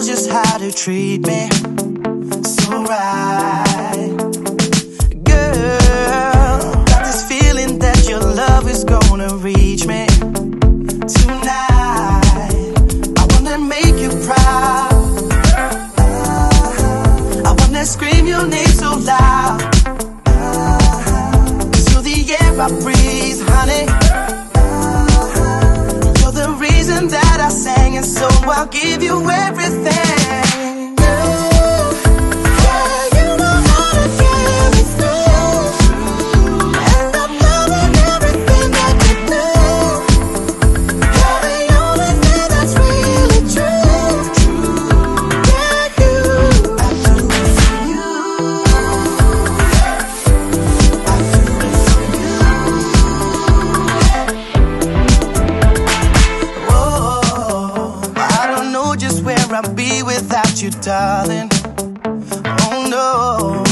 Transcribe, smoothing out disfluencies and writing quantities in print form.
knows just how to treat me so right. Girl, got this feeling that your love is gonna reach me tonight. I wanna make you proud. I wanna scream your name so loud. You're the air I breathe, honey. You're the reason that I sang, and so I'll give you everything. I'll be without you, darling. Oh no.